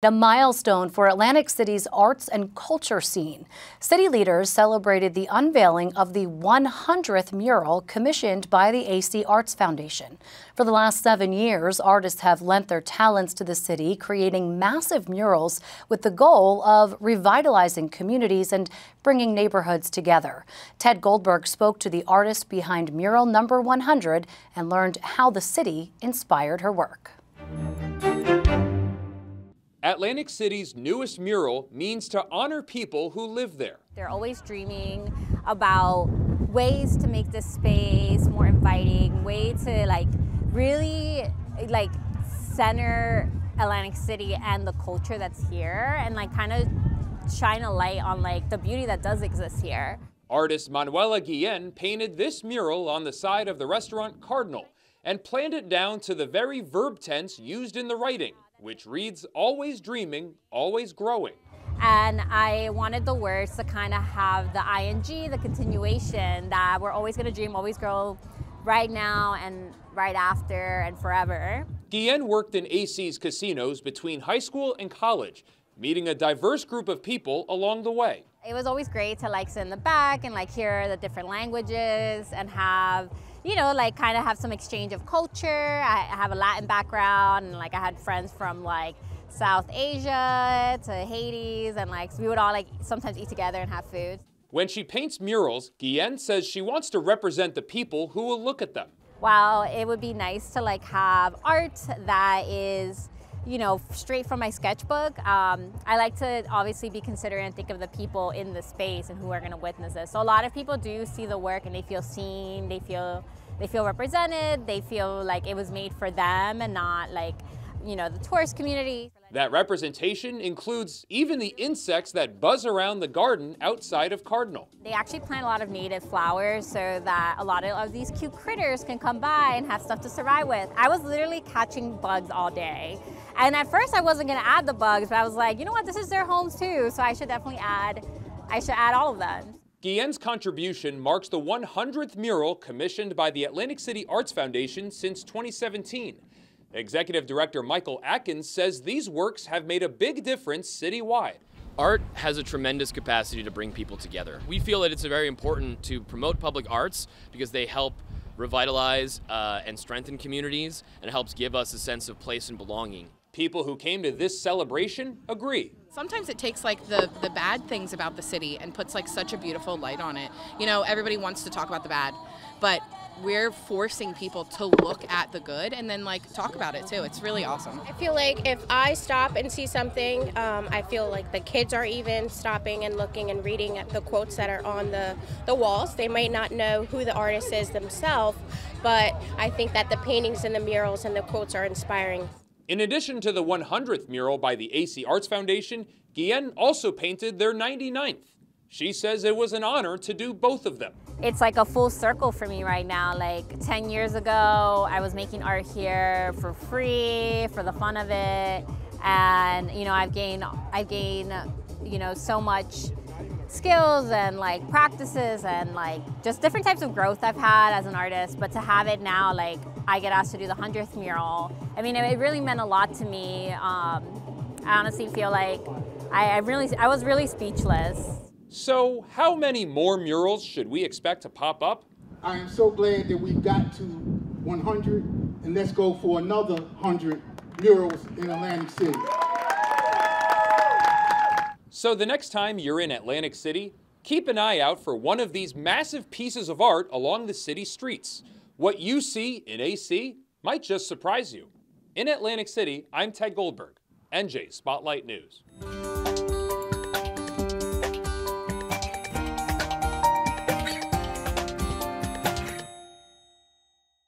A milestone for Atlantic City's arts and culture scene. City leaders celebrated the unveiling of the 100th mural commissioned by the AC Arts Foundation. For the last 7 years, artists have lent their talents to the city, creating massive murals with the goal of revitalizing communities and bringing neighborhoods together. Ted Goldberg spoke to the artist behind mural number 100 and learned how the city inspired her work. Atlantic City's newest mural means to honor people who live there. They're always dreaming about ways to make this space more inviting, way to really center Atlantic City and the culture that's here, and kind of shine a light on the beauty that does exist here. Artist Manuela Guillen painted this mural on the side of the restaurant Cardinal and planned it down to the very verb tense used in the writing, which reads, always dreaming, always growing. And I wanted the words to kind of have the ing, the continuation, that we're always going to dream, always grow, right now and right after and forever. Guillen worked in AC's casinos between high school and college, meeting a diverse group of people along the way. It was always great to sit in the back and hear the different languages and have, kind of have some exchange of culture. I have a Latin background, and I had friends from South Asia to Haiti, and so we would all sometimes eat together and have food. When she paints murals, Guillen says she wants to represent the people who will look at them. While it would be nice to have art that is straight from my sketchbook, I like to obviously be considerate and think of the people in the space and who are going to witness this. So a lot of people do see the work and they feel seen, they feel represented, they feel like it was made for them and not the tourist community. That representation includes even the insects that buzz around the garden outside of Cardinal. They actually plant a lot of native flowers so that a lot of these cute critters can come by and have stuff to survive with. I was literally catching bugs all day. And at first I wasn't gonna add the bugs, but I was like, you know what, this is their homes too, so I should definitely add all of them. Guillen's contribution marks the 100th mural commissioned by the Atlantic City Arts Foundation since 2017. Executive Director Michael Atkins says these works have made a big difference citywide. Art has a tremendous capacity to bring people together. We feel that it's very important to promote public arts because they help revitalize and strengthen communities, and it helps give us a sense of place and belonging. People who came to this celebration agree. Sometimes it takes the bad things about the city and puts such a beautiful light on it. Everybody wants to talk about the bad, but we're forcing people to look at the good and then talk about it too. It's really awesome. I feel like if I stop and see something, I feel like the kids are even stopping and looking and reading at the quotes that are on the walls. They might not know who the artist is themselves, but I think that the paintings and the murals and the quotes are inspiring. In addition to the 100th mural by the AC Arts Foundation, Guillen also painted their 99th. She says it was an honor to do both of them. It's a full circle for me right now. 10 years ago, I was making art here for free, for the fun of it. And, I've gained, so much skills and practices and just different types of growth I've had as an artist. But to have it now, I get asked to do the 100th mural. I mean, it really meant a lot to me. I honestly feel like I was really speechless. So how many more murals should we expect to pop up? I am so glad that we got to 100, and let's go for another 100 murals in Atlantic City. So the next time you're in Atlantic City, keep an eye out for one of these massive pieces of art along the city streets. What you see in AC might just surprise you. In Atlantic City, I'm Ted Goldberg, NJ Spotlight News.